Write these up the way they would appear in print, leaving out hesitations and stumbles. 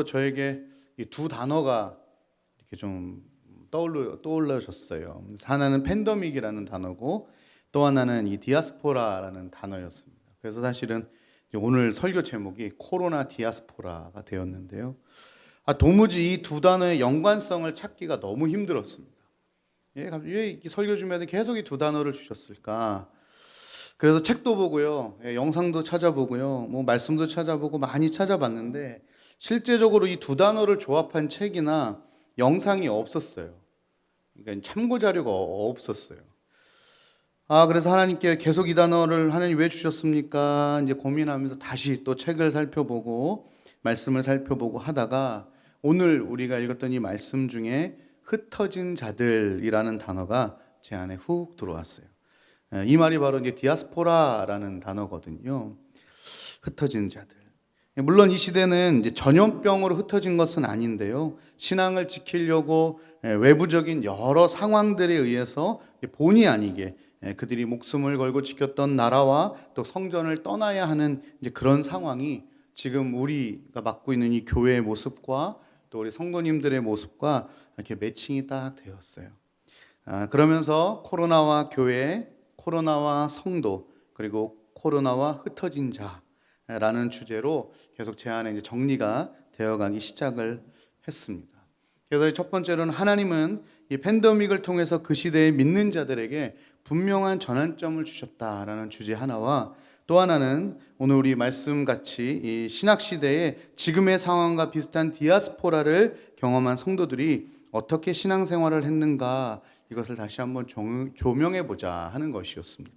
저에게 이 두 단어가 이렇게 좀 떠올라졌어요. 하나는 팬데믹이라는 단어고 또 하나는 이 디아스포라라는 단어였습니다. 그래서 사실은 오늘 설교 제목이 코로나 디아스포라가 되었는데요. 도무지 이 두 단어의 연관성을 찾기가 너무 힘들었습니다. 왜 설교 준비하는데 계속 이 두 단어를 주셨을까? 그래서 책도 보고요, 영상도 찾아보고요, 말씀도 찾아보고 많이 찾아봤는데 실제적으로 이 두 단어를 조합한 책이나 영상이 없었어요. 그러니까 참고 자료가 없었어요. 그래서 하나님께 계속 이 단어를 하나님 왜 주셨습니까? 이제 고민하면서 다시 또 책을 살펴보고 말씀을 살펴보고 하다가 오늘 우리가 읽었던 이 말씀 중에 흩어진 자들이라는 단어가 제 안에 훅 들어왔어요. 이 말이 바로 이제 디아스포라라는 단어거든요. 흩어진 자들. 물론 이 시대는 이제 전염병으로 흩어진 것은 아닌데요. 신앙을 지키려고 외부적인 여러 상황들에 의해서 본의 아니게 그들이 목숨을 걸고 지켰던 나라와 또 성전을 떠나야 하는 이제 그런 상황이 지금 우리가 맡고 있는 이 교회의 모습과 또 우리 성도님들의 모습과 이렇게 매칭이 딱 되었어요. 그러면서 코로나와 교회, 코로나와 성도, 그리고 코로나와 흩어진 자라는 주제로 계속 제 안에 이제 정리가 되어가기 시작을 했습니다. 그래서 첫 번째로는 하나님은 이 팬데믹을 통해서 그 시대에 믿는 자들에게 분명한 전환점을 주셨다라는 주제 하나와 또 하나는 오늘 우리 말씀같이 이 신학 시대에 지금의 상황과 비슷한 디아스포라를 경험한 성도들이 어떻게 신앙생활을 했는가 이것을 다시 한번 조명해보자 하는 것이었습니다.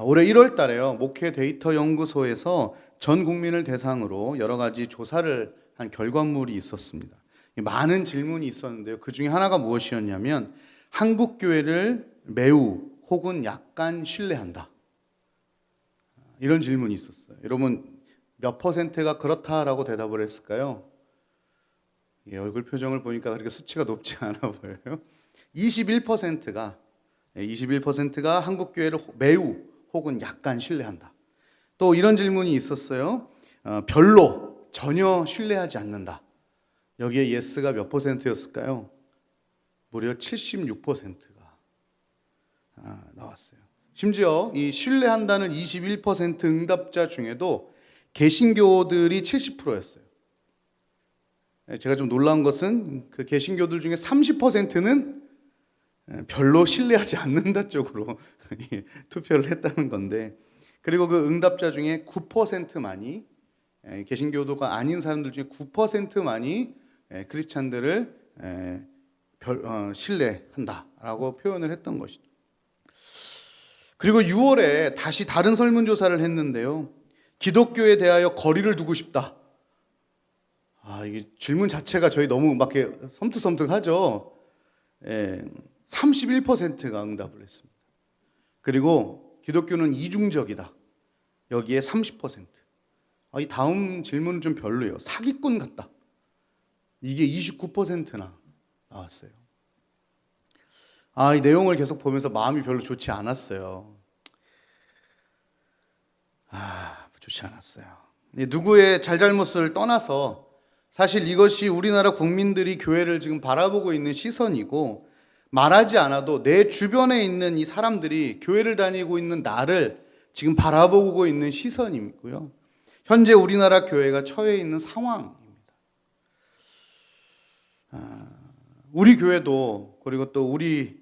올해 1월 달에요. 목회 데이터 연구소에서 전 국민을 대상으로 여러 가지 조사를 한 결과물이 있었습니다. 많은 질문이 있었는데요. 그 중에 하나가 무엇이었냐면 한국 교회를 매우 혹은 약간 신뢰한다. 이런 질문이 있었어요. 여러분 몇 퍼센트가 그렇다라고 대답을 했을까요? 얼굴 표정을 보니까 그렇게 수치가 높지 않아 보여요. 21%가 한국 교회를 매우 혹은 약간 신뢰한다. 또 이런 질문이 있었어요. 별로 전혀 신뢰하지 않는다. 여기에 예스가 몇 퍼센트였을까요? 무려 76%가 나왔어요. 심지어 이 신뢰한다는 21% 응답자 중에도 개신교들이 70%였어요. 제가 좀 놀라운 것은 그 개신교들 중에 30%는 별로 신뢰하지 않는다 쪽으로 투표를 했다는 건데, 그리고 그 응답자 중에 9%만이 개신교도가 아닌 사람들 중에 9%만이 크리스찬들을 신뢰한다라고 표현을 했던 것이죠. 그리고 6월에 다시 다른 설문조사를 했는데요. 기독교에 대하여 거리를 두고 싶다. 이게 질문 자체가 저희 너무 막 이렇게 섬뜩섬뜩하죠. 31%가 응답을 했습니다. 그리고 기독교는 이중적이다. 여기에 30%. 이 다음 질문은 좀 별로예요. 사기꾼 같다. 이게 29%나 나왔어요. 이 내용을 계속 보면서 마음이 별로 좋지 않았어요. 좋지 않았어요. 누구의 잘잘못을 떠나서 사실 이것이 우리나라 국민들이 교회를 지금 바라보고 있는 시선이고, 말하지 않아도 내 주변에 있는 이 사람들이 교회를 다니고 있는 나를 지금 바라보고 있는 시선이고요. 현재 우리나라 교회가 처해 있는 상황입니다. 우리 교회도 그리고 또 우리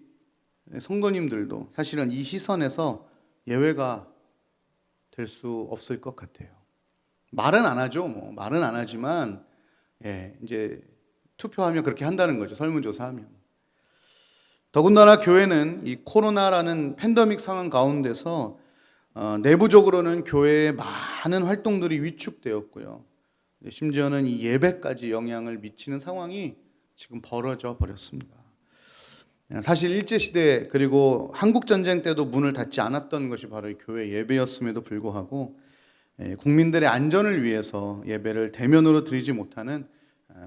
성도님들도 사실은 이 시선에서 예외가 될 수 없을 것 같아요. 말은 안 하죠. 말은 안 하지만 이제 투표하면 그렇게 한다는 거죠. 설문조사하면. 더군다나 교회는 이 코로나라는 팬데믹 상황 가운데서 내부적으로는 교회의 많은 활동들이 위축되었고요. 심지어는 이 예배까지 영향을 미치는 상황이 지금 벌어져 버렸습니다. 사실 일제시대 그리고 한국전쟁 때도 문을 닫지 않았던 것이 바로 이 교회 예배였음에도 불구하고 국민들의 안전을 위해서 예배를 대면으로 드리지 못하는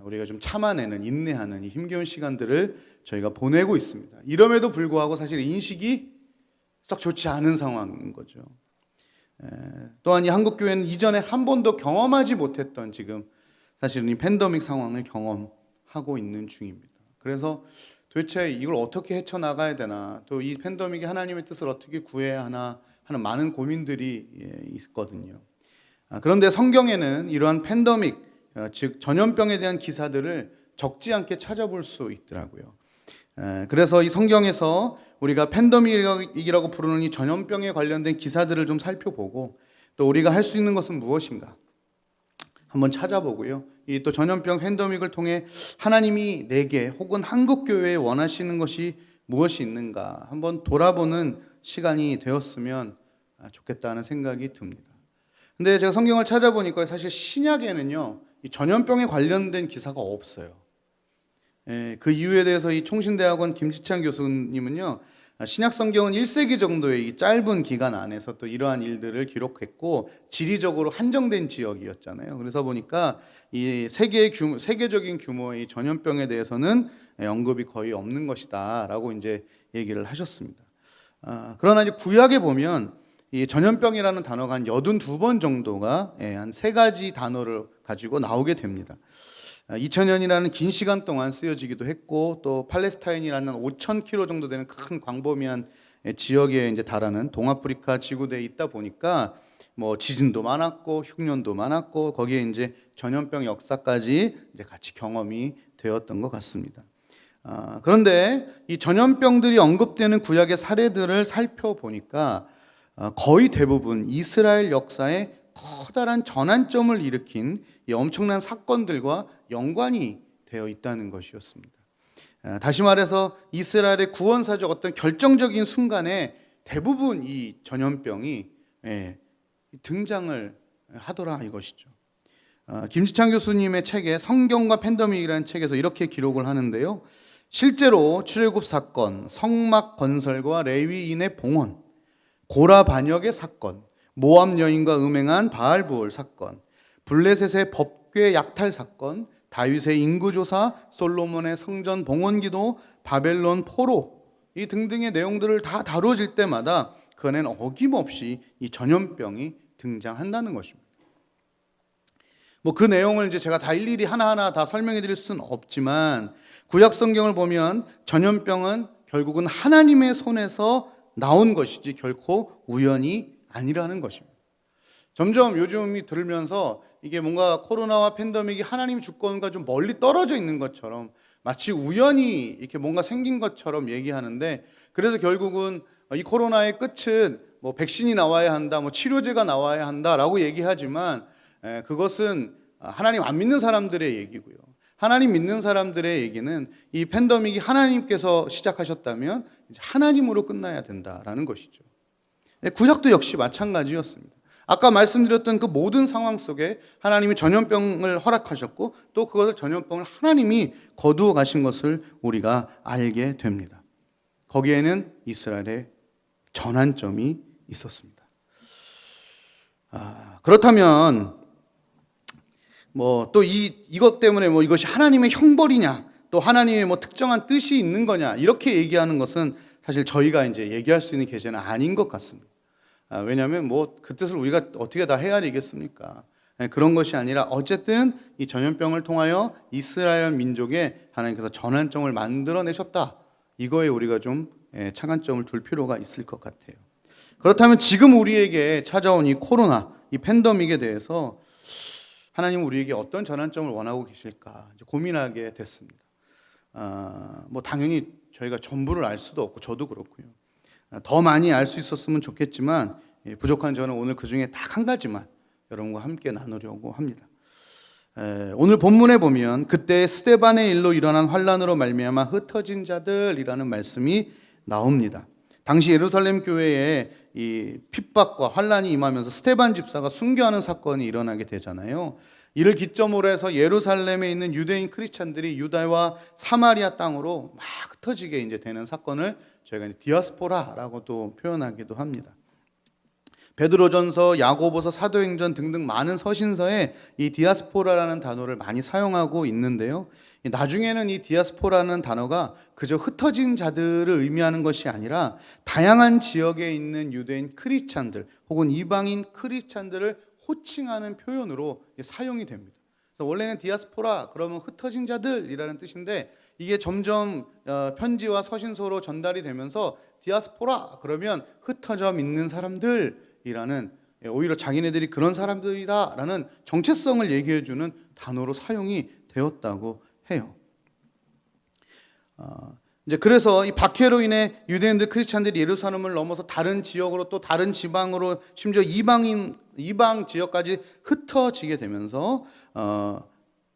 우리가 좀 참아내는, 인내하는 이 힘겨운 시간들을 저희가 보내고 있습니다. 이럼에도 불구하고 사실 인식이 썩 좋지 않은 상황인 거죠. 또한 이 한국교회는 이전에 한 번도 경험하지 못했던 지금 사실은 이 팬데믹 상황을 경험하고 있는 중입니다. 그래서 도대체 이걸 어떻게 헤쳐나가야 되나, 또 이 팬데믹이 하나님의 뜻을 어떻게 구해야 하나 하는 많은 고민들이 있거든요. 그런데 성경에는 이러한 팬데믹, 즉 전염병에 대한 기사들을 적지 않게 찾아볼 수 있더라고요. 그래서 이 성경에서 우리가 팬데믹이라고 부르는 이 전염병에 관련된 기사들을 좀 살펴보고, 또 우리가 할 수 있는 것은 무엇인가 한번 찾아보고요. 이 또 전염병 팬데믹을 통해 하나님이 내게 혹은 한국 교회에 원하시는 것이 무엇이 있는가 한번 돌아보는 시간이 되었으면 좋겠다는 생각이 듭니다. 근데 제가 성경을 찾아보니까 사실 신약에는요, 이 전염병에 관련된 기사가 없어요. 그 이유에 대해서 이 총신대학원 김지찬 교수님은요, 신약 성경은 1세기 정도의 이 짧은 기간 안에서 또 이러한 일들을 기록했고 지리적으로 한정된 지역이었잖아요. 그래서 보니까 이 세계적인 규모의 전염병에 대해서는 언급이 거의 없는 것이다라고 이제 얘기를 하셨습니다. 그러나 이제 구약에 보면 이 전염병이라는 단어가 한 82번 정도가 한 3가지 단어를 가지고 나오게 됩니다. 2000년이라는 긴 시간 동안 쓰여지기도 했고, 또 팔레스타인이라는 5,000km 정도 되는 큰 광범위한 지역에 이제 달하는 동아프리카 지구대에 있다 보니까 뭐 지진도 많았고 흉년도 많았고 거기에 이제 전염병 역사까지 이제 같이 경험이 되었던 것 같습니다. 그런데 이 전염병들이 언급되는 구약의 사례들을 살펴보니까 거의 대부분 이스라엘 역사에 커다란 전환점을 일으킨 이 엄청난 사건들과 연관이 되어 있다는 것이었습니다. 다시 말해서 이스라엘의 구원사적 어떤 결정적인 순간에 대부분 이 전염병이 등장을 하더라 이것이죠. 김지찬 교수님의 책에 성경과 팬데믹이라는 책에서 이렇게 기록을 하는데요. 실제로 출애굽 사건, 성막 건설과 레위인의 봉헌, 고라 반역의 사건, 모압 여인과 음행한 바알부올 사건, 블레셋의 법궤 약탈 사건, 다윗의 인구조사, 솔로몬의 성전 봉헌기도, 바벨론 포로 이 등등의 내용들을 다 다뤄질 때마다 그 안에는 어김없이 이 전염병이 등장한다는 것입니다. 뭐 그 내용을 이제 제가 다 일일이 하나하나 다 설명해 드릴 수는 없지만 구약 성경을 보면 전염병은 결국은 하나님의 손에서 나온 것이지 결코 우연이 아니라는 것입니다. 점점 요즘이 들으면서 이게 뭔가 코로나와 팬데믹이 하나님 주권과 좀 멀리 떨어져 있는 것처럼 마치 우연히 이렇게 뭔가 생긴 것처럼 얘기하는데, 그래서 결국은 이 코로나의 끝은 뭐 백신이 나와야 한다, 뭐 치료제가 나와야 한다라고 얘기하지만 그것은 하나님 안 믿는 사람들의 얘기고요. 하나님 믿는 사람들의 얘기는 이 팬데믹이 하나님께서 시작하셨다면 이제 하나님으로 끝나야 된다라는 것이죠. 구약도 역시 마찬가지였습니다. 아까 말씀드렸던 그 모든 상황 속에 하나님이 전염병을 허락하셨고 또 그것을 전염병을 하나님이 거두어 가신 것을 우리가 알게 됩니다. 거기에는 이스라엘의 전환점이 있었습니다. 그렇다면 뭐 또 이것 때문에 뭐 이것이 하나님의 형벌이냐, 또 하나님의 뭐 특정한 뜻이 있는 거냐 이렇게 얘기하는 것은 사실 저희가 이제 얘기할 수 있는 계제는 아닌 것 같습니다. 왜냐하면 뭐 그 뜻을 우리가 어떻게 다 헤아리겠습니까? 그런 것이 아니라 어쨌든 이 전염병을 통하여 이스라엘 민족에 하나님께서 전환점을 만들어내셨다. 이거에 우리가 좀 차관점을 둘 필요가 있을 것 같아요. 그렇다면 지금 우리에게 찾아온 이 코로나, 이 팬데믹에 대해서 하나님은 우리에게 어떤 전환점을 원하고 계실까 고민하게 됐습니다. 뭐 당연히 저희가 전부를 알 수도 없고 저도 그렇고요. 더 많이 알 수 있었으면 좋겠지만 부족한 저는 오늘 그 중에 딱 한 가지만 여러분과 함께 나누려고 합니다. 오늘 본문에 보면 그때 스데반의 일로 일어난 환란으로 말미암아 흩어진 자들이라는 말씀이 나옵니다. 당시 예루살렘 교회에 이 핍박과 환란이 임하면서 스데반 집사가 순교하는 사건이 일어나게 되잖아요. 이를 기점으로 해서 예루살렘에 있는 유대인 크리스찬들이 유다와 사마리아 땅으로 막 흩어지게 이제 되는 사건을 저희가 이제 디아스포라라고도 표현하기도 합니다. 베드로전서, 야고보서, 사도행전 등등 많은 서신서에 이 디아스포라라는 단어를 많이 사용하고 있는데요. 나중에는 이 디아스포라는 단어가 그저 흩어진 자들을 의미하는 것이 아니라 다양한 지역에 있는 유대인 크리스찬들 혹은 이방인 크리스찬들을 호칭하는 표현으로 사용이 됩니다. 그래서 원래는 디아스포라 그러면 흩어진 자들이라는 뜻인데 이게 점점 편지와 서신서로 전달이 되면서 디아스포라 그러면 흩어져 있는 사람들이라는, 오히려 자기네들이 그런 사람들이다라는 정체성을 얘기해주는 단어로 사용이 되었다고 해요. 이제 그래서 이 박해로 인해 유대인들 크리스찬들이 예루살렘을 넘어서 다른 지역으로 또 다른 지방으로 심지어 이방 지역까지 흩어지게 되면서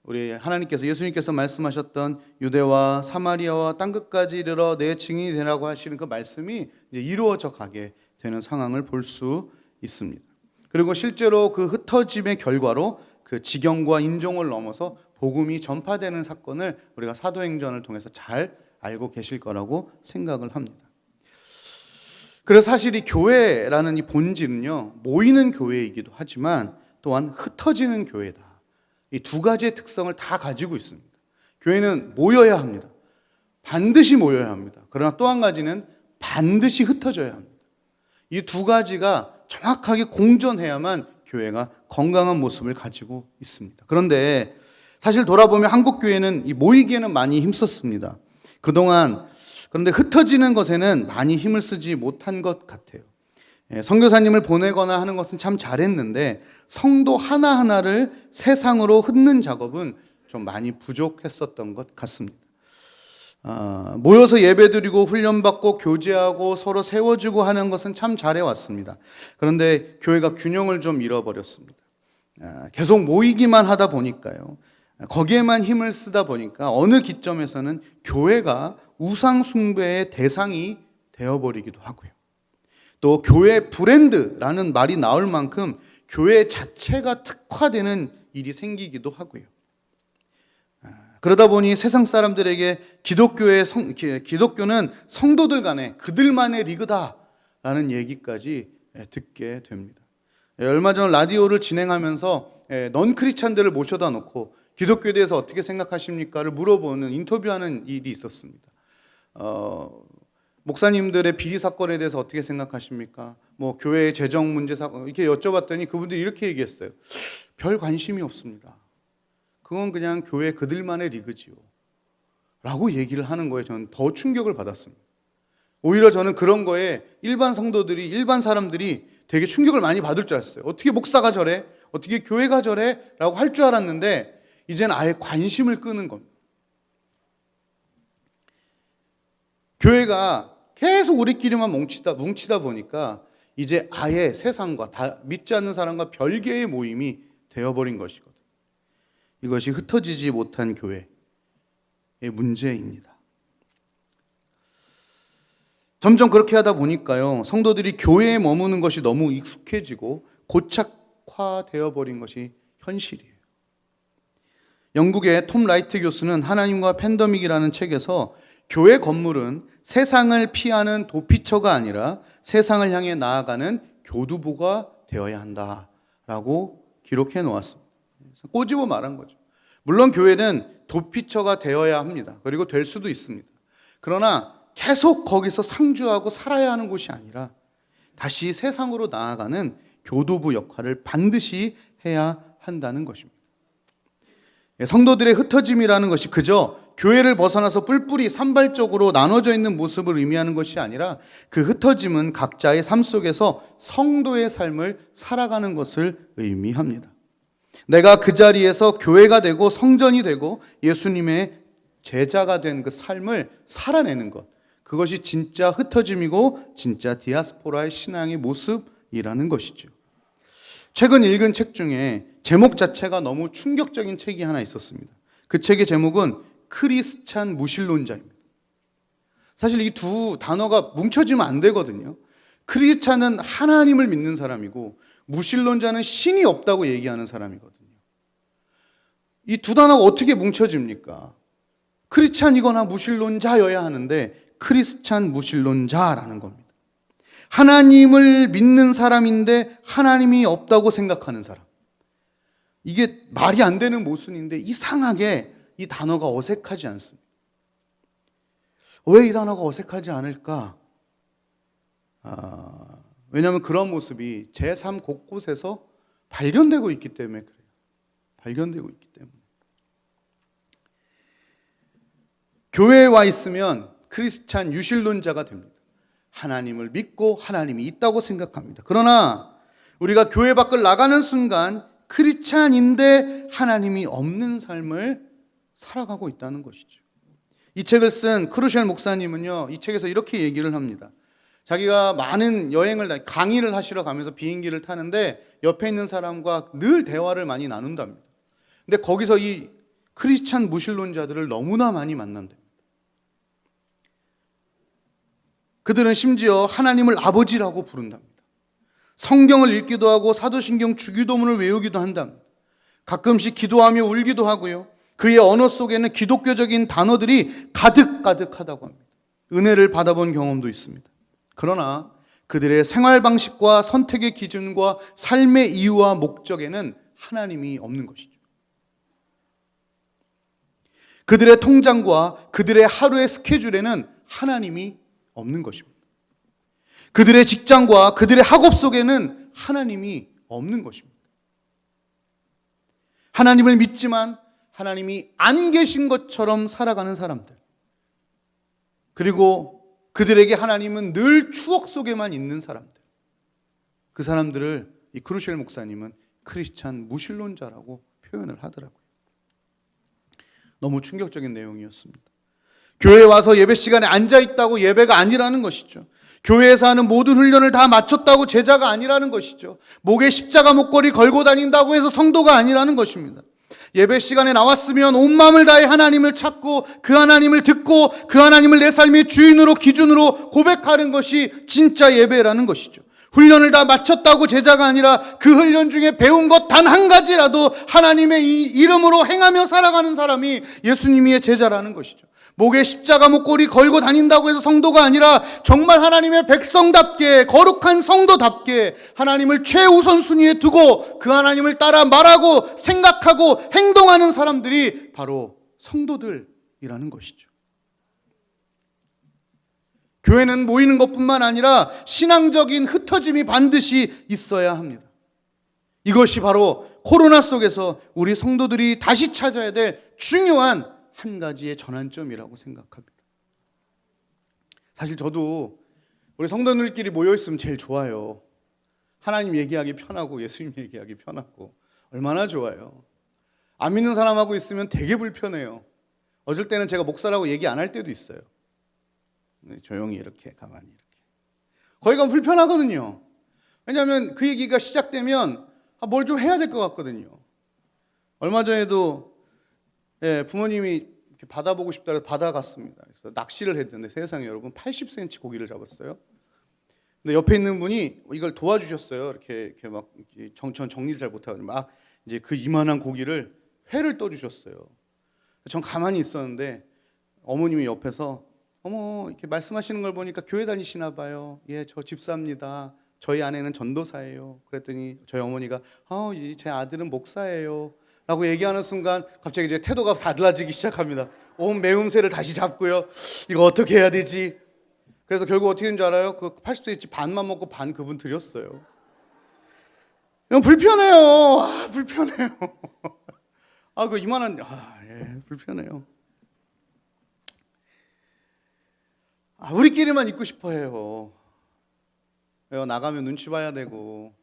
우리 하나님께서 예수님께서 말씀하셨던 유대와 사마리아와 땅 끝까지 이르러 내 증인이 되라고 하시는 그 말씀이 이제 이루어져 가게 되는 상황을 볼 수 있습니다. 그리고 실제로 그 흩어짐의 결과로 그 지경과 인종을 넘어서 복음이 전파되는 사건을 우리가 사도행전을 통해서 잘 알고 계실 거라고 생각을 합니다. 그래서 사실 이 교회라는 이 본질은요, 모이는 교회이기도 하지만 또한 흩어지는 교회다. 이 두 가지의 특성을 다 가지고 있습니다. 교회는 모여야 합니다. 반드시 모여야 합니다. 그러나 또 한 가지는 반드시 흩어져야 합니다. 이 두 가지가 정확하게 공존해야만 교회가 건강한 모습을 가지고 있습니다. 그런데 사실 돌아보면 한국 교회는 이 모이기에는 많이 힘썼습니다. 그동안 그런데 흩어지는 것에는 많이 힘을 쓰지 못한 것 같아요. 선교사님을 보내거나 하는 것은 참 잘했는데 성도 하나하나를 세상으로 흩는 작업은 좀 많이 부족했었던 것 같습니다. 모여서 예배드리고 훈련받고 교제하고 서로 세워주고 하는 것은 참 잘해왔습니다. 그런데 교회가 균형을 좀 잃어버렸습니다. 계속 모이기만 하다 보니까요, 거기에만 힘을 쓰다 보니까 어느 기점에서는 교회가 우상 숭배의 대상이 되어버리기도 하고요. 또 교회 브랜드라는 말이 나올 만큼 교회 자체가 특화되는 일이 생기기도 하고요. 그러다 보니 세상 사람들에게 기독교는 성도들 간에 그들만의 리그다라는 얘기까지 듣게 됩니다. 얼마 전 라디오를 진행하면서 넌 크리스찬들을 모셔다 놓고 기독교에 대해서 어떻게 생각하십니까를 물어보는 인터뷰하는 일이 있었습니다. 목사님들의 비리 사건에 대해서 어떻게 생각하십니까? 뭐 교회의 재정 문제 사건 이렇게 여쭤봤더니 그분들이 이렇게 얘기했어요. 별 관심이 없습니다. 그건 그냥 교회 그들만의 리그지요. 라고 얘기를 하는 거에 저는 더 충격을 받았습니다. 오히려 저는 그런 거에 일반 성도들이, 일반 사람들이 되게 충격을 많이 받을 줄 알았어요. 어떻게 목사가 저래? 어떻게 교회가 저래? 라고 할 줄 알았는데 이제는 아예 관심을 끄는 겁니다. 교회가 계속 우리끼리만 뭉치다 보니까 이제 아예 세상과 믿지 않는 사람과 별개의 모임이 되어버린 것이거든요. 이것이 흩어지지 못한 교회의 문제입니다. 점점 그렇게 하다 보니까요, 성도들이 교회에 머무는 것이 너무 익숙해지고 고착화되어 버린 것이 현실이에요. 영국의 톰 라이트 교수는 하나님과 팬데믹이라는 책에서 교회 건물은 세상을 피하는 도피처가 아니라 세상을 향해 나아가는 교두보가 되어야 한다라고 기록해 놓았습니다. 꼬집어 말한 거죠. 물론 교회는 도피처가 되어야 합니다. 그리고 될 수도 있습니다. 그러나 계속 거기서 상주하고 살아야 하는 곳이 아니라 다시 세상으로 나아가는 교두보 역할을 반드시 해야 한다는 것입니다. 성도들의 흩어짐이라는 것이 그저 교회를 벗어나서 뿔뿔이 산발적으로 나눠져 있는 모습을 의미하는 것이 아니라 그 흩어짐은 각자의 삶 속에서 성도의 삶을 살아가는 것을 의미합니다. 내가 그 자리에서 교회가 되고 성전이 되고 예수님의 제자가 된 그 삶을 살아내는 것, 그것이 진짜 흩어짐이고 진짜 디아스포라의 신앙의 모습이라는 것이죠. 최근 읽은 책 중에 제목 자체가 너무 충격적인 책이 하나 있었습니다. 그 책의 제목은 크리스찬 무신론자입니다. 사실 이 두 단어가 뭉쳐지면 안 되거든요. 크리스찬은 하나님을 믿는 사람이고 무신론자는 신이 없다고 얘기하는 사람이거든요. 이 두 단어가 어떻게 뭉쳐집니까? 크리스찬이거나 무신론자여야 하는데 크리스찬 무신론자라는 겁니다. 하나님을 믿는 사람인데 하나님이 없다고 생각하는 사람. 이게 말이 안 되는 모순인데 이상하게 이 단어가 어색하지 않습니다. 왜 이 단어가 어색하지 않을까? 왜냐하면 그런 모습이 제 삶 곳곳에서 발견되고 있기 때문에 그래요. 발견되고 있기 때문에. 교회에 와 있으면 크리스찬 유실론자가 됩니다. 하나님을 믿고 하나님이 있다고 생각합니다. 그러나 우리가 교회 밖을 나가는 순간 크리스찬인데 하나님이 없는 삶을 살아가고 있다는 것이죠. 이 책을 쓴 크루셀 목사님은요, 이 책에서 이렇게 얘기를 합니다. 자기가 많은 여행을, 강의를 하시러 가면서 비행기를 타는데 옆에 있는 사람과 늘 대화를 많이 나눈답니다. 근데 거기서 이 크리스찬 무신론자들을 너무나 많이 만난답니다. 그들은 심지어 하나님을 아버지라고 부른답니다. 성경을 읽기도 하고 사도신경 주기도문을 외우기도 한답니다. 가끔씩 기도하며 울기도 하고요. 그의 언어 속에는 기독교적인 단어들이 가득가득하다고 합니다. 은혜를 받아본 경험도 있습니다. 그러나 그들의 생활 방식과 선택의 기준과 삶의 이유와 목적에는 하나님이 없는 것이죠. 그들의 통장과 그들의 하루의 스케줄에는 하나님이 없는 것입니다. 그들의 직장과 그들의 학업 속에는 하나님이 없는 것입니다. 하나님을 믿지만 하나님이 안 계신 것처럼 살아가는 사람들, 그리고 그들에게 하나님은 늘 추억 속에만 있는 사람들, 그 사람들을 이 크루셀 목사님은 크리스찬 무신론자라고 표현을 하더라고요. 너무 충격적인 내용이었습니다. 교회에 와서 예배 시간에 앉아있다고 예배가 아니라는 것이죠. 교회에서 하는 모든 훈련을 다 마쳤다고 제자가 아니라는 것이죠. 목에 십자가 목걸이 걸고 다닌다고 해서 성도가 아니라는 것입니다. 예배 시간에 나왔으면 온 마음을 다해 하나님을 찾고 그 하나님을 듣고 그 하나님을 내 삶의 주인으로 기준으로 고백하는 것이 진짜 예배라는 것이죠. 훈련을 다 마쳤다고 제자가 아니라 그 훈련 중에 배운 것 단 한 가지라도 하나님의 이름으로 행하며 살아가는 사람이 예수님의 제자라는 것이죠. 목에 십자가 목걸이 걸고 다닌다고 해서 성도가 아니라 정말 하나님의 백성답게 거룩한 성도답게 하나님을 최우선순위에 두고 그 하나님을 따라 말하고 생각하고 행동하는 사람들이 바로 성도들이라는 것이죠. 교회는 모이는 것뿐만 아니라 신앙적인 흩어짐이 반드시 있어야 합니다. 이것이 바로 코로나 속에서 우리 성도들이 다시 찾아야 될 중요한 한 가지의 전환점이라고 생각합니다. 사실 저도 우리 성도들끼리 모여있으면 제일 좋아요. 하나님 얘기하기 편하고 예수님 얘기하기 편하고 얼마나 좋아요. 안 믿는 사람하고 있으면 되게 불편해요. 어쩔 때는 제가 목사라고 얘기 안 할 때도 있어요. 조용히 이렇게 가만히 이렇게. 거기 가면 불편하거든요. 왜냐하면 그 얘기가 시작되면 뭘 좀 해야 될 것 같거든요. 얼마 전에도 부모님이 이렇게 바다 보고 싶다 해서 바다 갔습니다. 그래서 낚시를 했는데 세상에 여러분 80cm 고기를 잡았어요. 근데 옆에 있는 분이 이걸 도와주셨어요. 이렇게 막 정리를 잘 못하거든요. 막 이제 그 이만한 고기를 회를 떠주셨어요. 전 가만히 있었는데 어머님이 옆에서 어머 이렇게 말씀하시는 걸 보니까 교회 다니시나 봐요. 예, 저 집사입니다. 저희 아내는 전도사예요. 그랬더니 저희 어머니가 제 아들은 목사예요. 라고 얘기하는 순간 갑자기 이제 태도가 달라지기 시작합니다. 온 매음새를 다시 잡고요. 이거 어떻게 해야 되지? 그래서 결국 어떻게 된 줄 알아요? 그 80cm 반만 먹고 반 그분 드렸어요. 이건 불편해요. 불편해요. 그 이만한 불편해요. 우리끼리만 있고 싶어 해요. 나가면 눈치 봐야 되고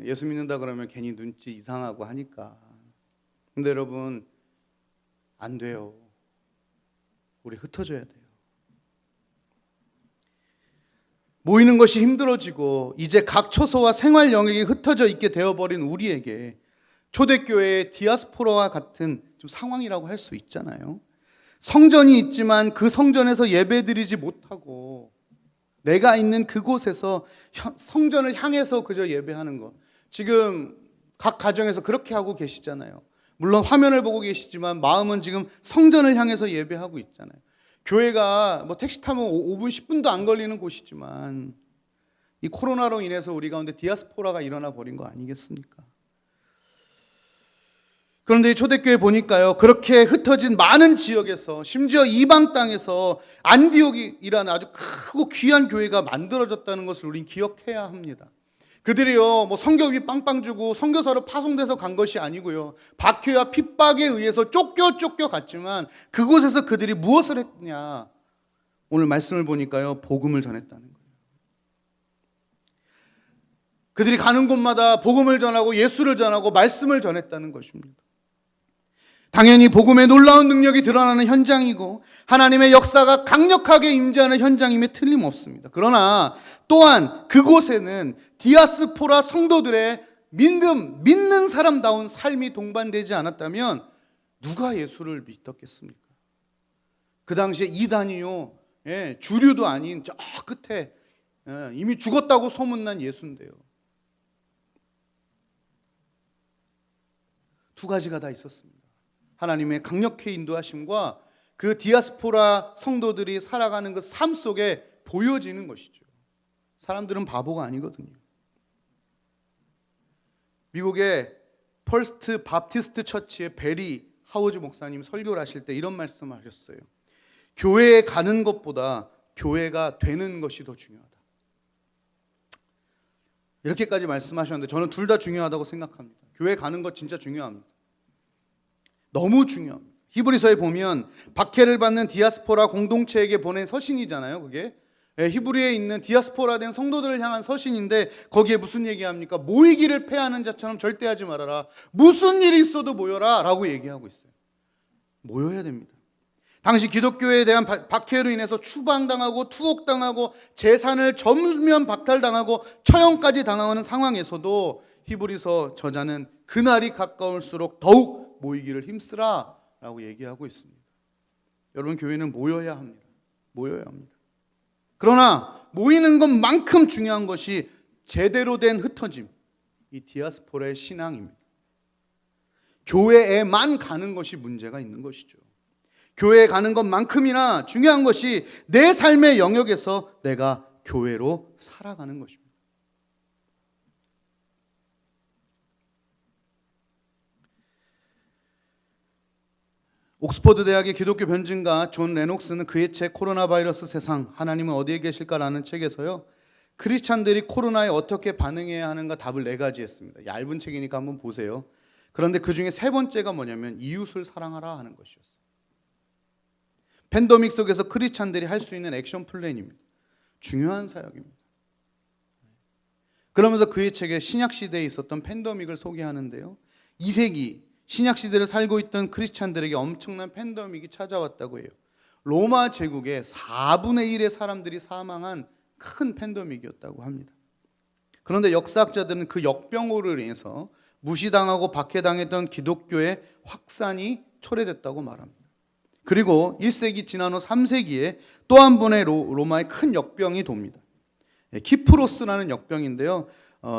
예수 믿는다 그러면 괜히 눈치 이상하고 하니까. 근데 여러분 안 돼요. 우리 흩어져야 돼요. 모이는 것이 힘들어지고 이제 각 처소와 생활 영역이 흩어져 있게 되어버린 우리에게 초대교회의 디아스포라와 같은 좀 상황이라고 할 수 있잖아요. 성전이 있지만 그 성전에서 예배드리지 못하고 내가 있는 그곳에서 성전을 향해서 그저 예배하는 것. 지금 각 가정에서 그렇게 하고 계시잖아요. 물론 화면을 보고 계시지만 마음은 지금 성전을 향해서 예배하고 있잖아요. 교회가 택시 타면 5분 10분도 안 걸리는 곳이지만 이 코로나로 인해서 우리 가운데 디아스포라가 일어나 버린 거 아니겠습니까? 그런데 이 초대교회 보니까요, 그렇게 흩어진 많은 지역에서 심지어 이방 땅에서 안디옥이라는 아주 크고 귀한 교회가 만들어졌다는 것을 우린 기억해야 합니다. 그들이요 뭐 선교비 빵빵 주고 선교사로 파송돼서 간 것이 아니고요, 박해와 핍박에 의해서 쫓겨 갔지만 그곳에서 그들이 무엇을 했냐, 오늘 말씀을 보니까요 복음을 전했다는 거예요. 그들이 가는 곳마다 복음을 전하고 예수를 전하고 말씀을 전했다는 것입니다. 당연히 복음의 놀라운 능력이 드러나는 현장이고 하나님의 역사가 강력하게 임재하는 현장임에 틀림없습니다. 그러나 또한 그곳에는 디아스포라 성도들의 믿는 사람다운 삶이 동반되지 않았다면 누가 예수를 믿었겠습니까? 그 당시에 이단이요, 주류도 아닌 저 끝에 이미 죽었다고 소문난 예수인데요. 두 가지가 다 있었습니다. 하나님의 강력히 인도하심과 그 디아스포라 성도들이 살아가는 그 삶 속에 보여지는 것이죠. 사람들은 바보가 아니거든요. 미국의 펄스트 바프티스트 처치의 베리 하워즈 목사님 설교를 하실 때 이런 말씀을 하셨어요. 교회에 가는 것보다 교회가 되는 것이 더 중요하다. 이렇게까지 말씀하셨는데 저는 둘 다 중요하다고 생각합니다. 교회 가는 것 진짜 중요합니다. 너무 중요합니다. 히브리서에 보면 박해를 받는 디아스포라 공동체에게 보낸 서신이잖아요. 그게 히브리에 있는 디아스포라 된 성도들을 향한 서신인데 거기에 무슨 얘기합니까? 모이기를 패하는 자처럼 절대 하지 말아라. 무슨 일이 있어도 모여라 라고 얘기하고 있어요. 모여야 됩니다. 당시 기독교에 대한 박해로 인해서 추방당하고 투옥당하고 재산을 전면 박탈당하고 처형까지 당하는 상황에서도 히브리서 저자는 그날이 가까울수록 더욱 모이기를 힘쓰라 라고 얘기하고 있습니다. 여러분, 교회는 모여야 합니다. 모여야 합니다. 그러나 모이는 것만큼 중요한 것이 제대로 된 흩어짐, 이 디아스포라의 신앙입니다. 교회에만 가는 것이 문제가 있는 것이죠. 교회에 가는 것만큼이나 중요한 것이 내 삶의 영역에서 내가 교회로 살아가는 것입니다. 옥스퍼드 대학의 기독교 변증가 존 레녹스는 그의 책 코로나 바이러스 세상, 하나님은 어디에 계실까라는 책에서요, 크리스찬들이 코로나에 어떻게 반응해야 하는가 답을 4가지 했습니다. 얇은 책이니까 한번 보세요. 그런데 그 중에 3번째가 뭐냐면 이웃을 사랑하라 하는 것이었어요. 팬데믹 속에서 크리스찬들이 할 수 있는 액션 플랜입니다. 중요한 사역입니다. 그러면서 그의 책에 신약 시대에 있었던 팬데믹을 소개하는데요, 2세기 신약 시대를 살고 있던 크리스찬들에게 엄청난 팬데믹이 찾아왔다고 해요. 로마 제국의 4분의 1의 사람들이 사망한 큰 팬데믹이었다고 합니다. 그런데 역사학자들은 그 역병으로 인해서 무시당하고 박해당했던 기독교의 확산이 초래됐다고 말합니다. 그리고 1세기 지난 후 3세기에 또 한 번의 로마의 큰 역병이 돕니다. 키프로스라는 역병인데요,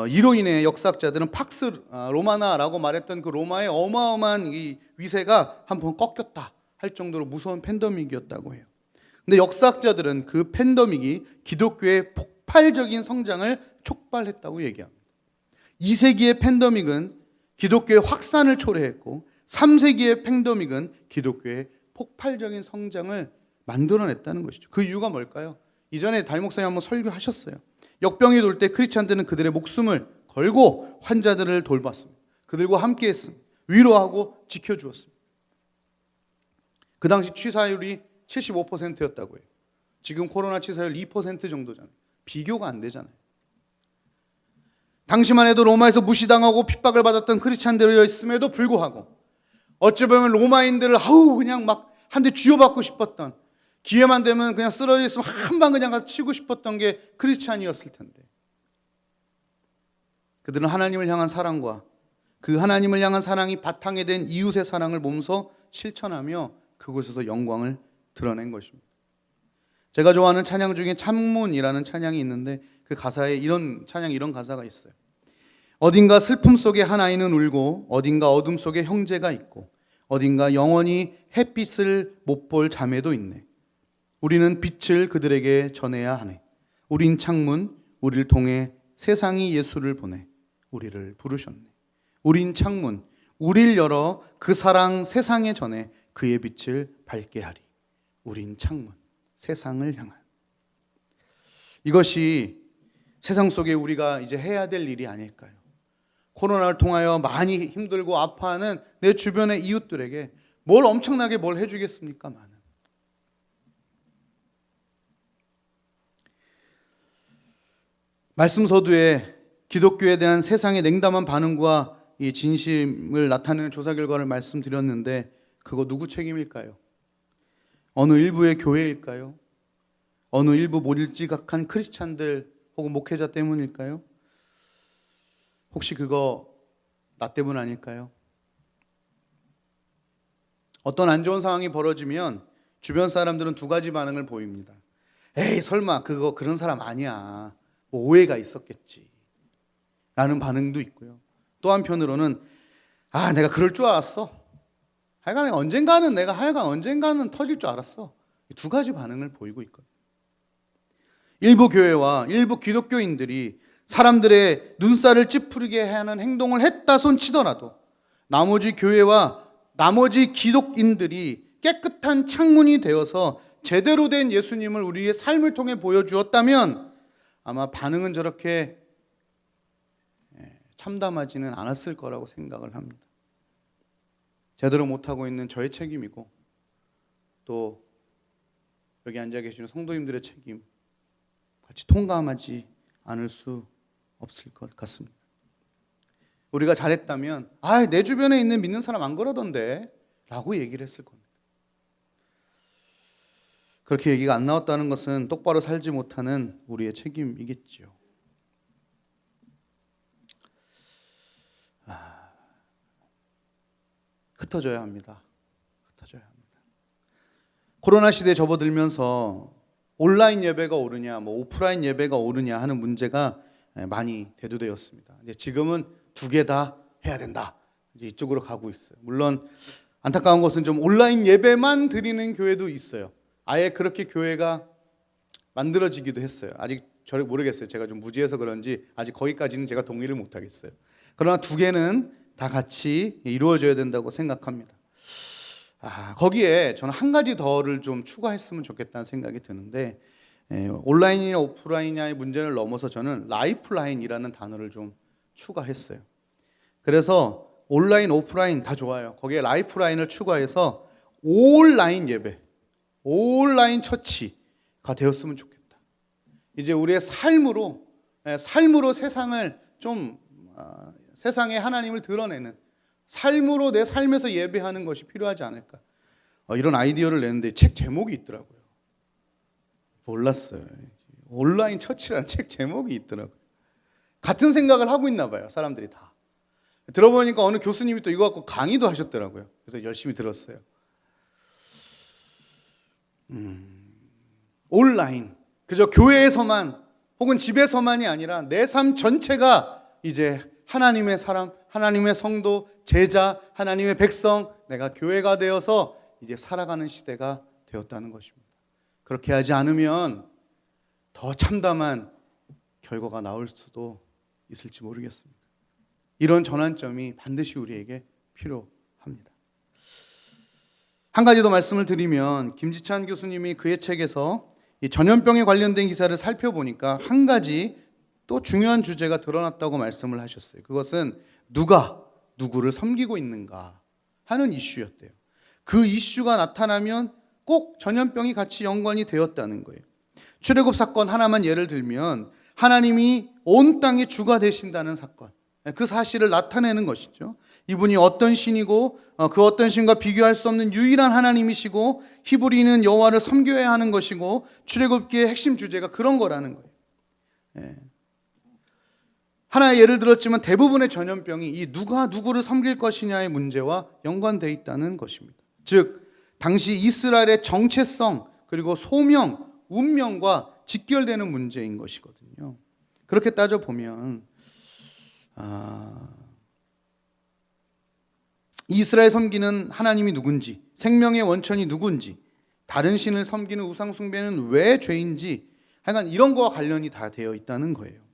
이로 인해 역사학자들은 팍스 로마나라고 말했던 그 로마의 어마어마한 이 위세가 한번 꺾였다 할 정도로 무서운 팬데믹이었다고 해요. 근데 역사학자들은 그 팬데믹이 기독교의 폭발적인 성장을 촉발했다고 얘기합니다. 2세기의 팬데믹은 기독교의 확산을 초래했고 3세기의 팬데믹은 기독교의 폭발적인 성장을 만들어냈다는 것이죠. 그 이유가 뭘까요? 이전에 담임 목사님 한번 설교하셨어요. 역병이 돌 때 크리스찬들은 그들의 목숨을 걸고 환자들을 돌봤습니다. 그들과 함께 했습니다. 위로하고 지켜주었습니다. 그 당시 치사율이 75%였다고 해요. 지금 코로나 치사율 2% 정도잖아요. 비교가 안 되잖아요. 당시만 해도 로마에서 무시당하고 핍박을 받았던 크리스찬들이었음에도 불구하고 어찌 보면 로마인들을 그냥 막 한 대 쥐어받고 싶었던, 기회만 되면 그냥 쓰러져 있으면 한 방 그냥 가서 치고 싶었던 게 크리스찬이었을 텐데, 그들은 하나님을 향한 사랑과 그 하나님을 향한 사랑이 바탕에 된 이웃의 사랑을 몸소 실천하며 그곳에서 영광을 드러낸 것입니다. 제가 좋아하는 찬양 중에 창문이라는 찬양이 있는데 그 가사에 이런 가사가 있어요. 어딘가 슬픔 속에 한 아이는 울고 어딘가 어둠 속에 형제가 있고 어딘가 영원히 햇빛을 못 볼 자매도 있네. 우리는 빛을 그들에게 전해야 하네. 우린 창문, 우리를 통해 세상이 예수를 보내 우리를 부르셨네. 우린 창문, 우리를 열어 그 사랑 세상에 전해 그의 빛을 밝게 하리. 우린 창문, 세상을 향한. 이것이 세상 속에 우리가 이제 해야 될 일이 아닐까요? 코로나를 통하여 많이 힘들고 아파하는 내 주변의 이웃들에게 뭘 엄청나게 뭘 해주겠습니까? 많은. 말씀 서두에 기독교에 대한 세상의 냉담한 반응과 이 진심을 나타내는 조사 결과를 말씀드렸는데 그거 누구 책임일까요? 어느 일부의 교회일까요? 어느 일부 몰지각한 크리스찬들 혹은 목회자 때문일까요? 혹시 그거 나 때문 아닐까요? 어떤 안 좋은 상황이 벌어지면 주변 사람들은 두 가지 반응을 보입니다. 에이 설마 그거 그런 사람 아니야. 뭐 오해가 있었겠지. 라는 반응도 있고요. 또 한편으로는 내가 그럴 줄 알았어. 하여간 언젠가는 터질 줄 알았어. 두 가지 반응을 보이고 있거든요. 일부 교회와 일부 기독교인들이 사람들의 눈살을 찌푸리게 하는 행동을 했다 손 치더라도 나머지 교회와 나머지 기독인들이 깨끗한 창문이 되어서 제대로 된 예수님을 우리의 삶을 통해 보여주었다면 아마 반응은 저렇게 참담하지는 않았을 거라고 생각을 합니다. 제대로 못하고 있는 저의 책임이고 또 여기 앉아 계시는 성도님들의 책임 같이 통감하지 않을 수 없을 것 같습니다. 우리가 잘했다면 내 주변에 있는 믿는 사람 안 그러던데 라고 얘기를 했을 겁니다. 그렇게 얘기가 안 나왔다는 것은 똑바로 살지 못하는 우리의 책임이겠지요. 흩어져야 합니다. 흩어져야 합니다. 코로나 시대에 접어들면서 온라인 예배가 오르냐, 오프라인 예배가 오르냐 하는 문제가 많이 대두되었습니다. 지금은 두 개 다 해야 된다. 이제 이쪽으로 가고 있어요. 물론 안타까운 것은 좀 온라인 예배만 드리는 교회도 있어요. 아예 그렇게 교회가 만들어지기도 했어요. 아직 잘 모르겠어요. 제가 좀 무지해서 그런지 아직 거기까지는 제가 동의를 못 하겠어요. 그러나 두 개는 다 같이 이루어져야 된다고 생각합니다. 거기에 저는 한 가지 더를 좀 추가했으면 좋겠다는 생각이 드는데 온라인이냐 오프라인이냐의 문제를 넘어서 저는 라이프라인이라는 단어를 좀 추가했어요. 그래서 온라인, 오프라인 다 좋아요. 거기에 라이프라인을 추가해서 온라인 예배, 온라인 처치가 되었으면 좋겠다. 이제 우리의 삶으로 세상을 좀 세상에 하나님을 드러내는 삶으로 내 삶에서 예배하는 것이 필요하지 않을까. 이런 아이디어를 냈는데 책 제목이 있더라고요. 몰랐어요. 온라인 처치라는 책 제목이 있더라고요. 같은 생각을 하고 있나 봐요. 사람들이 다. 들어보니까 어느 교수님이 또 이거 갖고 강의도 하셨더라고요. 그래서 열심히 들었어요. 온라인. 그저 교회에서만 혹은 집에서만이 아니라 내 삶 전체가 이제 하나님의 사람, 하나님의 성도, 제자, 하나님의 백성, 내가 교회가 되어서 이제 살아가는 시대가 되었다는 것입니다. 그렇게 하지 않으면 더 참담한 결과가 나올 수도 있을지 모르겠습니다. 이런 전환점이 반드시 우리에게 필요합니다. 한 가지 더 말씀을 드리면 김지찬 교수님이 그의 책에서 이 전염병에 관련된 기사를 살펴보니까 한 가지 또 중요한 주제가 드러났다고 말씀을 하셨어요. 그것은 누가 누구를 섬기고 있는가 하는 이슈였대요. 그 이슈가 나타나면 꼭 전염병이 같이 연관이 되었다는 거예요. 출애굽 사건 하나만 예를 들면 하나님이 온 땅의 주가 되신다는 사건, 그 사실을 나타내는 것이죠. 이분이 어떤 신이고 그 어떤 신과 비교할 수 없는 유일한 하나님이시고 히브리는 여호와를 섬겨야 하는 것이고 출애굽기의 핵심 주제가 그런 거라는 거예요. 하나의 예를 들었지만 대부분의 전염병이 이 누가 누구를 섬길 것이냐의 문제와 연관되어 있다는 것입니다. 즉 당시 이스라엘의 정체성 그리고 소명, 운명과 직결되는 문제인 것이거든요. 그렇게 따져보면 이스라엘 섬기는 하나님이 누군지, 생명의 원천이 누군지, 다른 신을 섬기는 우상 숭배는 왜 죄인지 하여간 이런 거와 관련이 다 되어 있다는 거예요.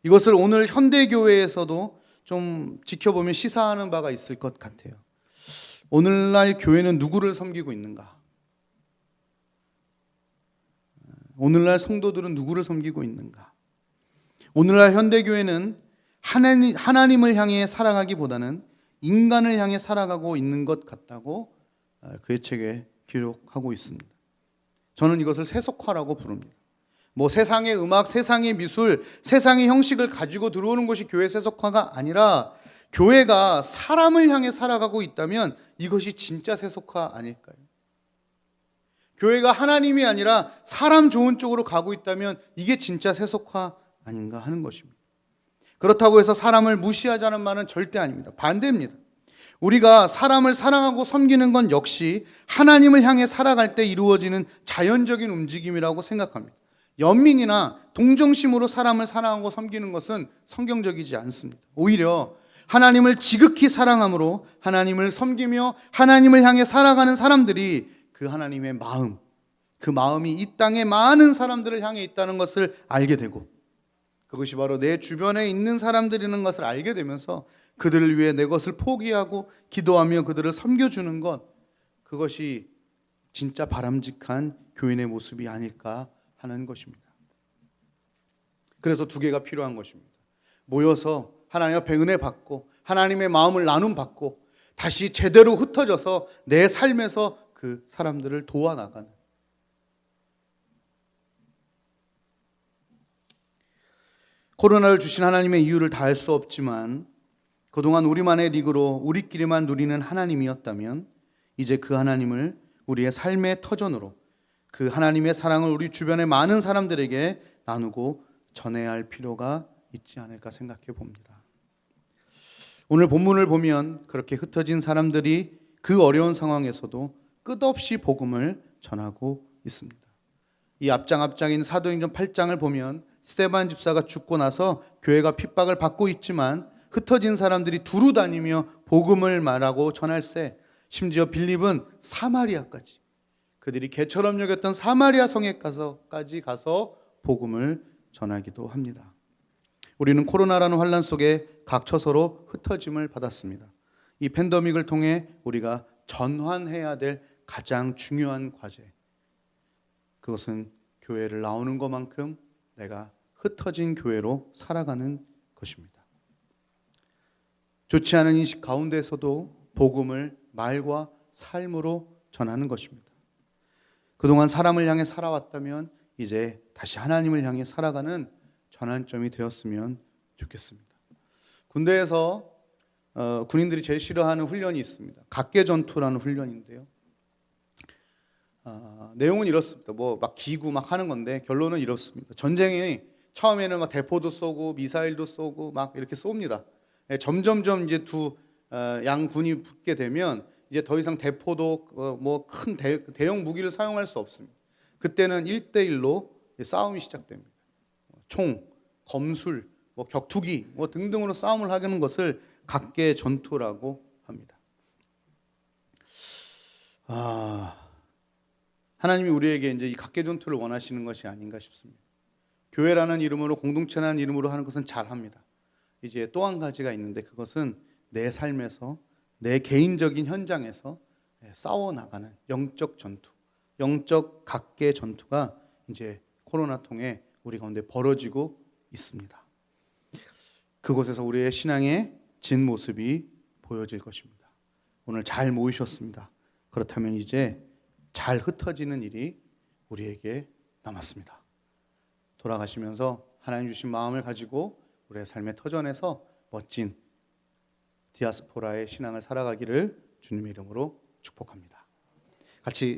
이것을 오늘 현대교회에서도 좀 지켜보면 시사하는 바가 있을 것 같아요. 오늘날 교회는 누구를 섬기고 있는가? 오늘날 성도들은 누구를 섬기고 있는가? 오늘날 현대교회는 하나님을 향해 살아가기보다는 인간을 향해 살아가고 있는 것 같다고 그의 책에 기록하고 있습니다. 저는 이것을 세속화라고 부릅니다. 뭐 세상의 음악, 세상의 미술, 세상의 형식을 가지고 들어오는 것이 교회 세속화가 아니라 교회가 사람을 향해 살아가고 있다면 이것이 진짜 세속화 아닐까요? 교회가 하나님이 아니라 사람 좋은 쪽으로 가고 있다면 이게 진짜 세속화 아닌가 하는 것입니다. 그렇다고 해서 사람을 무시하자는 말은 절대 아닙니다. 반대입니다. 우리가 사람을 사랑하고 섬기는 건 역시 하나님을 향해 살아갈 때 이루어지는 자연적인 움직임이라고 생각합니다. 연민이나 동정심으로 사람을 사랑하고 섬기는 것은 성경적이지 않습니다. 오히려 하나님을 지극히 사랑함으로 하나님을 섬기며 하나님을 향해 살아가는 사람들이 그 하나님의 마음, 그 마음이 이 땅의 많은 사람들을 향해 있다는 것을 알게 되고 그것이 바로 내 주변에 있는 사람들이라는 것을 알게 되면서 그들을 위해 내 것을 포기하고 기도하며 그들을 섬겨주는 것, 그것이 진짜 바람직한 교인의 모습이 아닐까 하는 것입니다. 그래서 두 개가 필요한 것입니다. 모여서 하나님 앞에 은혜 받고 하나님의 마음을 나눔 받고 다시 제대로 흩어져서 내 삶에서 그 사람들을 도와나가는, 코로나를 주신 하나님의 이유를 다 알 수 없지만 그동안 우리만의 리그로 우리끼리만 누리는 하나님이었다면 이제 그 하나님을 우리의 삶의 터전으로 그 하나님의 사랑을 우리 주변의 많은 사람들에게 나누고 전해야 할 필요가 있지 않을까 생각해 봅니다. 오늘 본문을 보면 그렇게 흩어진 사람들이 그 어려운 상황에서도 끝없이 복음을 전하고 있습니다. 이 앞장인 사도행전 8장을 보면 스데반 집사가 죽고 나서 교회가 핍박을 받고 있지만 ht어진 사람들이 두루 다니며 복음을 말하고 전할세, 심지어 빌립은 사마리아까지, 그들이 개처럼 여겼던 사마리아 성에까지 가서 복음을 전하기도 합니다. 우리는 코로나라는 환난 속에 각처서로 흩어짐을 받았습니다. 이 팬데믹을 통해 우리가 전환해야 될 가장 중요한 과제, 그것은 교회를 나오는 것만큼 내가 흩어진 교회로 살아가는 것입니다. 좋지 않은 인식 가운데서도 복음을 말과 삶으로 전하는 것입니다. 그동안 사람을 향해 살아왔다면 이제 다시 하나님을 향해 살아가는 전환점이 되었으면 좋겠습니다. 군대에서 군인들이 제일 싫어하는 훈련이 있습니다. 각계전투라는 훈련인데요. 내용은 이렇습니다. 뭐 막 기구 막 하는 건데 결론은 이렇습니다. 전쟁이 처음에는 막 대포도 쏘고 미사일도 쏘고 막 이렇게 쏩니다. 점점점 이제 두 양군이 붙게 되면 이제 더 이상 대포도 뭐 큰 대형 무기를 사용할 수 없습니다. 그때는 1대1로 싸움이 시작됩니다. 총, 검술, 뭐 격투기 뭐 등등으로 싸움을 하는 것을 각계 전투라고 합니다. 하나님이 우리에게 이제 이 각계 전투를 원하시는 것이 아닌가 싶습니다. 교회라는 이름으로, 공동체라는 이름으로 하는 것은 잘합니다. 이제 또 한 가지가 있는데 그것은 내 삶에서, 내 개인적인 현장에서 싸워나가는 영적 전투, 영적 각계 전투가 이제 코로나 통해 우리 가운데 벌어지고 있습니다. 그곳에서 우리의 신앙의 진 모습이 보여질 것입니다. 오늘 잘 모이셨습니다. 그렇다면 이제 잘 흩어지는 일이 우리에게 남았습니다. 돌아가시면서 하나님 주신 마음을 가지고 우리의 삶의 터전에서 멋진 디아스포라의 신앙을 살아가기를 주님의 이름으로 축복합니다. 같이